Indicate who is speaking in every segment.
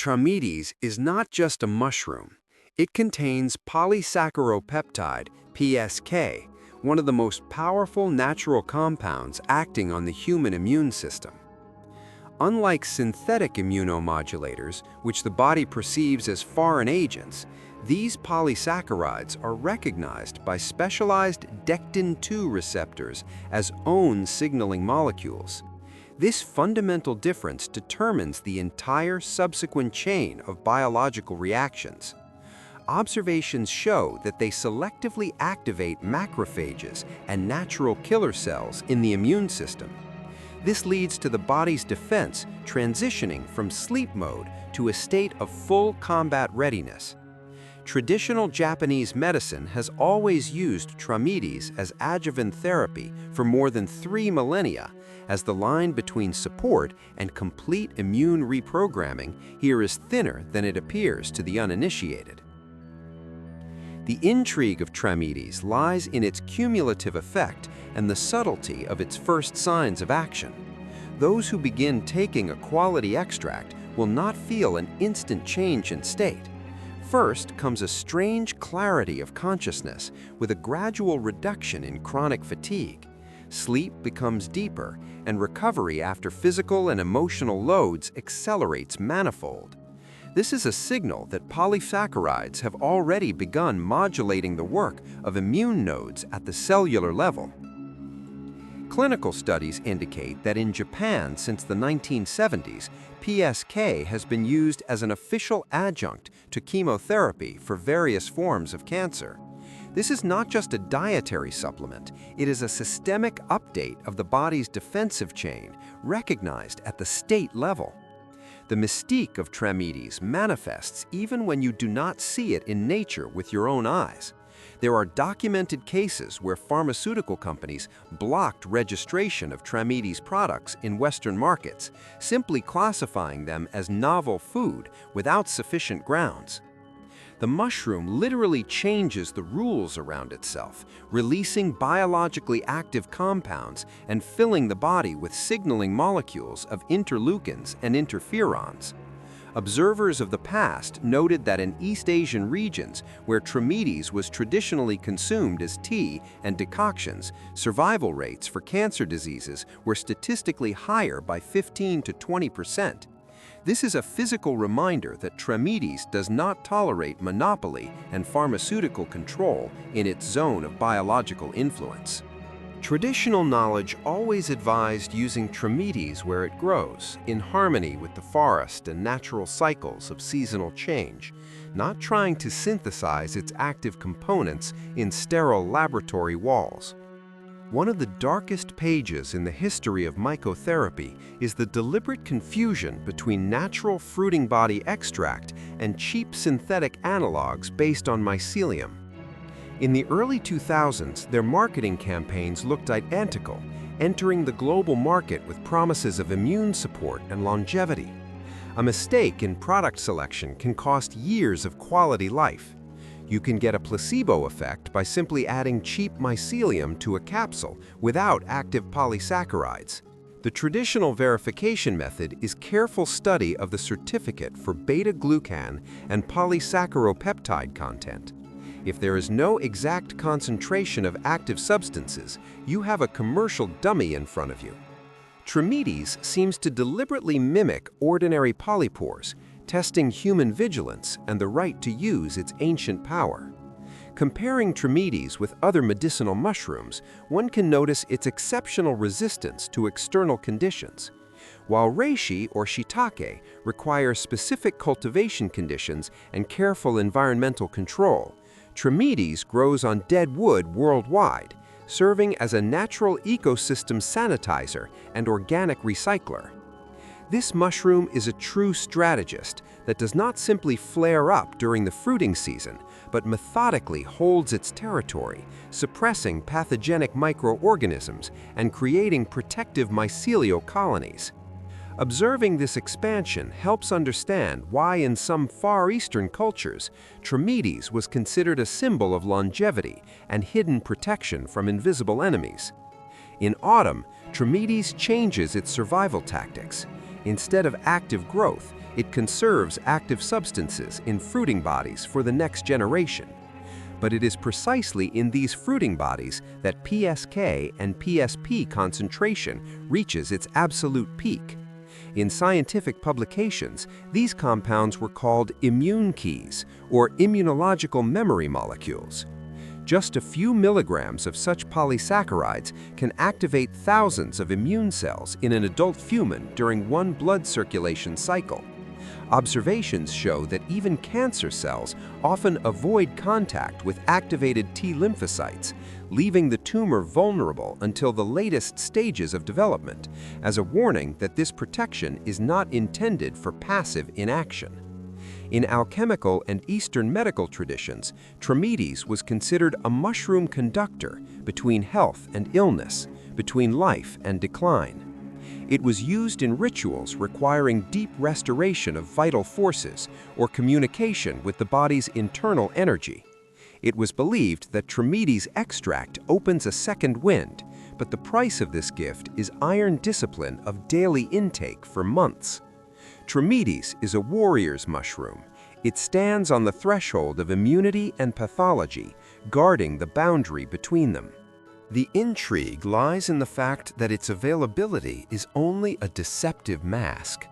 Speaker 1: Trametes is not just a mushroom. It contains polysaccharopeptide, PSK, one of the most powerful natural compounds acting on the human immune system. Unlike synthetic immunomodulators, which the body perceives as foreign agents, these polysaccharides are recognized by specialized dectin-2 receptors as own signaling molecules. This fundamental difference determines the entire subsequent chain of biological reactions. Observations show that they selectively activate macrophages and natural killer cells in the immune system. This leads to the body's defense transitioning from sleep mode to a state of full combat readiness. Traditional Japanese medicine has always used Trametes as adjuvant therapy for more than 3 millennia, as the line between support and complete immune reprogramming here is thinner than it appears to the uninitiated. The intrigue of Trametes lies in its cumulative effect and the subtlety of its first signs of action. Those who begin taking a quality extract will not feel an instant change in state. First comes a strange clarity of consciousness with a gradual reduction in chronic fatigue. Sleep becomes deeper, and recovery after physical and emotional loads accelerates manifold. This is a signal that polysaccharides have already begun modulating the work of immune nodes at the cellular level. Clinical studies indicate that in Japan since the 1970s, PSK has been used as an official adjunct to chemotherapy for various forms of cancer. This is not just a dietary supplement, it is a systemic update of the body's defensive chain, recognized at the state level. The mystique of Trametes manifests even when you do not see it in nature with your own eyes. There are documented cases where pharmaceutical companies blocked registration of Trametes products in Western markets, simply classifying them as novel food without sufficient grounds. The mushroom literally changes the rules around itself, releasing biologically active compounds and filling the body with signaling molecules of interleukins and interferons. Observers of the past noted that in East Asian regions, where Trametes was traditionally consumed as tea and decoctions, survival rates for cancer diseases were statistically higher by 15 to 20%. This is a physical reminder that Trametes does not tolerate monopoly and pharmaceutical control in its zone of biological influence. Traditional knowledge always advised using Trametes where it grows, in harmony with the forest and natural cycles of seasonal change, not trying to synthesize its active components in sterile laboratory walls. One of the darkest pages in the history of mycotherapy is the deliberate confusion between natural fruiting body extract and cheap synthetic analogs based on mycelium. In the early 2000s, their marketing campaigns looked identical, entering the global market with promises of immune support and longevity. A mistake in product selection can cost years of quality life. You can get a placebo effect by simply adding cheap mycelium to a capsule without active polysaccharides. The traditional verification method is careful study of the certificate for beta-glucan and polysaccharopeptide content. If there is no exact concentration of active substances, you have a commercial dummy in front of you. Trametes seems to deliberately mimic ordinary polypores, testing human vigilance and the right to use its ancient power. Comparing Trametes with other medicinal mushrooms, one can notice its exceptional resistance to external conditions. While reishi or shiitake require specific cultivation conditions and careful environmental control, Trametes grows on dead wood worldwide, serving as a natural ecosystem sanitizer and organic recycler. This mushroom is a true strategist that does not simply flare up during the fruiting season, but methodically holds its territory, suppressing pathogenic microorganisms and creating protective mycelial colonies. Observing this expansion helps understand why in some Far Eastern cultures, Trametes was considered a symbol of longevity and hidden protection from invisible enemies. In autumn, Trametes changes its survival tactics. Instead of active growth, It conserves active substances in fruiting bodies for the next generation. But it is precisely in these fruiting bodies that PSK and PSP concentration reaches its absolute peak. In scientific publications, these compounds were called immune keys, or immunological memory molecules. Just a few milligrams of such polysaccharides can activate thousands of immune cells in an adult human during one blood circulation cycle. Observations show that even cancer cells often avoid contact with activated T lymphocytes, leaving the tumor vulnerable until the latest stages of development, as a warning that this protection is not intended for passive inaction. In alchemical and Eastern medical traditions, Trametes was considered a mushroom conductor between health and illness, between life and decline. It was used in rituals requiring deep restoration of vital forces or communication with the body's internal energy. It was believed that Trametes extract opens a second wind, but the price of this gift is iron discipline of daily intake for months. Trametes is a warrior's mushroom. It stands on the threshold of immunity and pathology, guarding the boundary between them. The intrigue lies in the fact that its availability is only a deceptive mask.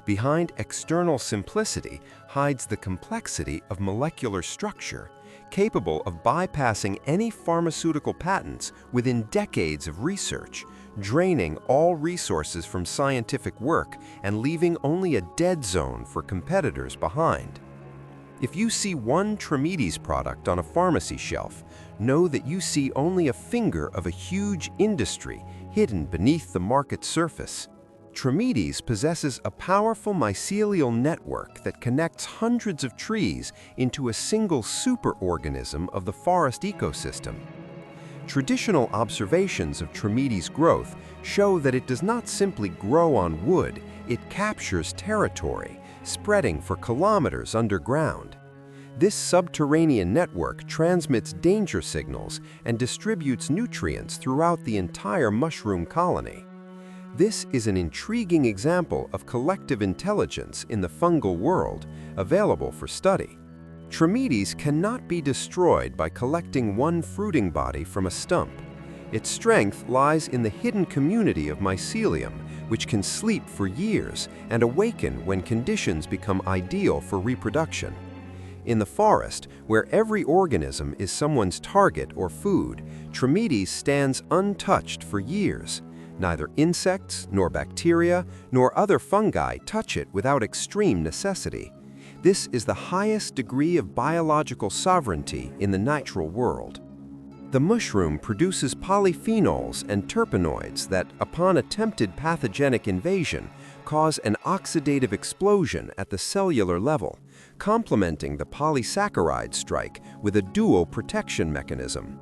Speaker 1: Behind external simplicity hides the complexity of molecular structure, capable of bypassing any pharmaceutical patents within decades of research, draining all resources from scientific work and leaving only a dead zone for competitors behind. If you see one Trametes product on a pharmacy shelf, know that you see only a finger of a huge industry hidden beneath the market surface. Trametes possesses a powerful mycelial network that connects hundreds of trees into a single superorganism of the forest ecosystem. Traditional observations of Trametes growth show that it does not simply grow on wood, it captures territory, spreading for kilometers underground. This subterranean network transmits danger signals and distributes nutrients throughout the entire mushroom colony. This is an intriguing example of collective intelligence in the fungal world, available for study. Trametes cannot be destroyed by collecting one fruiting body from a stump. Its strength lies in the hidden community of mycelium, which can sleep for years and awaken when conditions become ideal for reproduction. In the forest, where every organism is someone's target or food, Trametes stands untouched for years. Neither insects, nor bacteria, nor other fungi touch it without extreme necessity. This is the highest degree of biological sovereignty in the natural world. The mushroom produces polyphenols and terpenoids that, upon attempted pathogenic invasion, cause an oxidative explosion at the cellular level, complementing the polysaccharide strike with a dual protection mechanism.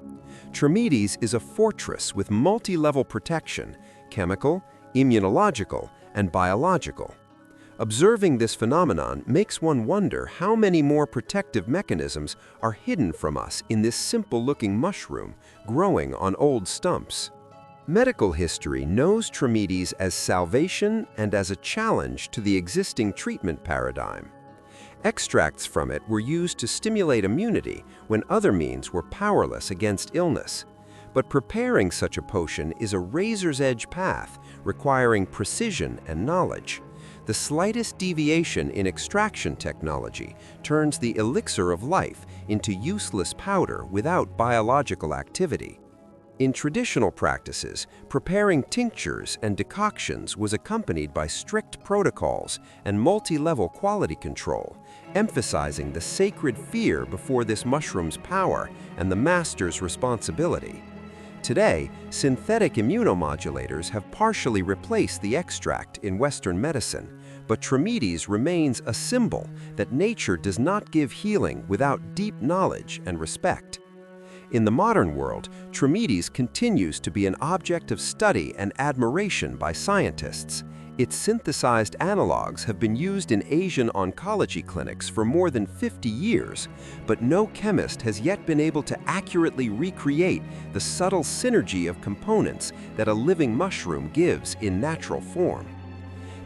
Speaker 1: Trametes is a fortress with multi-level protection: chemical, immunological, and biological. Observing this phenomenon makes one wonder how many more protective mechanisms are hidden from us in this simple-looking mushroom growing on old stumps. Medical history knows Trametes as salvation and as a challenge to the existing treatment paradigm. Extracts from it were used to stimulate immunity when other means were powerless against illness. But preparing such a potion is a razor's edge path requiring precision and knowledge. The slightest deviation in extraction technology turns the elixir of life into useless powder without biological activity. In traditional practices, preparing tinctures and decoctions was accompanied by strict protocols and multi-level quality control, emphasizing the sacred fear before this mushroom's power and the master's responsibility. Today, synthetic immunomodulators have partially replaced the extract in Western medicine, but Trametes remains a symbol that nature does not give healing without deep knowledge and respect. In the modern world, Trametes continues to be an object of study and admiration by scientists. Its synthesized analogs have been used in Asian oncology clinics for more than 50 years, but no chemist has yet been able to accurately recreate the subtle synergy of components that a living mushroom gives in natural form.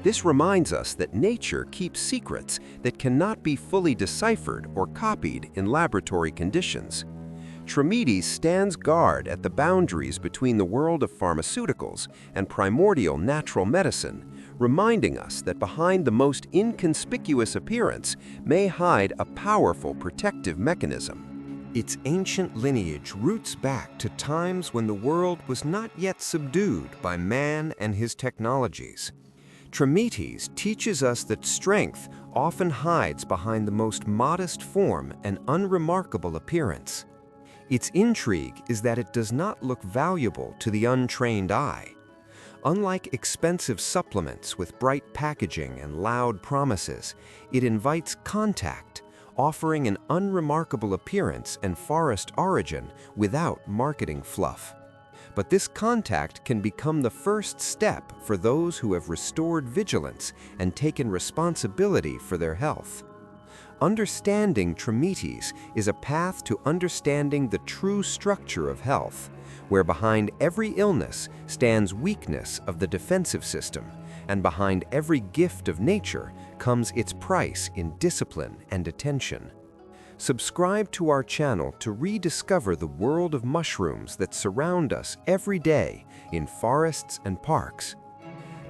Speaker 2: This reminds us that nature keeps secrets that cannot be fully deciphered or copied in laboratory conditions. Trametes stands guard at the boundaries between the world of pharmaceuticals and primordial natural medicine, reminding us that behind the most inconspicuous appearance may hide a powerful protective mechanism. Its ancient lineage roots back to times when the world was not yet subdued by man and his technologies. Trametes teaches us that strength often hides behind the most modest form and unremarkable appearance. Its intrigue is that it does not look valuable to the untrained eye. Unlike expensive supplements with bright packaging and loud promises, it invites contact, offering an unremarkable appearance and forest origin without marketing fluff. But this contact can become the first step for those who have restored vigilance and taken responsibility for their health. Understanding Trametes is a path to understanding the true structure of health, where behind every illness stands weakness of the defensive system, and behind every gift of nature comes its price in discipline and attention. Subscribe to our channel to rediscover the world of mushrooms that surround us every day in forests and parks.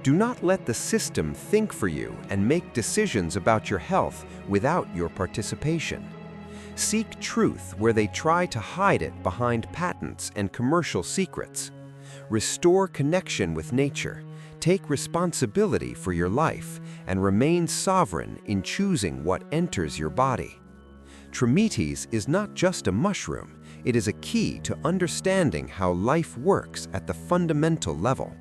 Speaker 2: Do not let the system think for you and make decisions about your health without your participation. Seek truth where they try to hide it behind patents and commercial secrets. Restore connection with nature, take responsibility for your life, and remain sovereign in choosing what enters your body. Trametes is not just a mushroom, it is a key to understanding how life works at the fundamental level.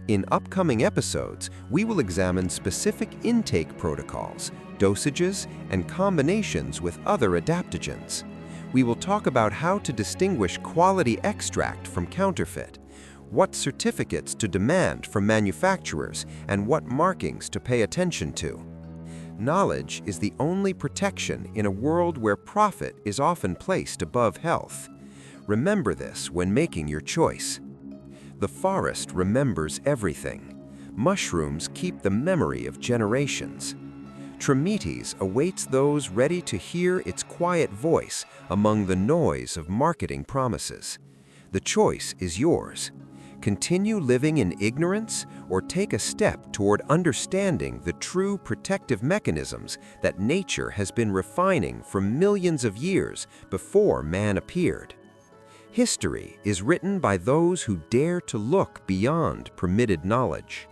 Speaker 2: In upcoming episodes, we will examine specific intake protocols, dosages, and combinations with other adaptogens. We will talk about how to distinguish quality extract from counterfeit, what certificates to demand from manufacturers, and what markings to pay attention to. Knowledge is the only protection in a world where profit is often placed above health. Remember this when making your choice. The forest remembers everything. Mushrooms keep the memory of generations. Trametes awaits those ready to hear its quiet voice among the noise of marketing promises. The choice is yours. Continue living in ignorance or take a step toward understanding the true protective mechanisms that nature has been refining for millions of years before man appeared. History is written by those who dare to look beyond permitted knowledge.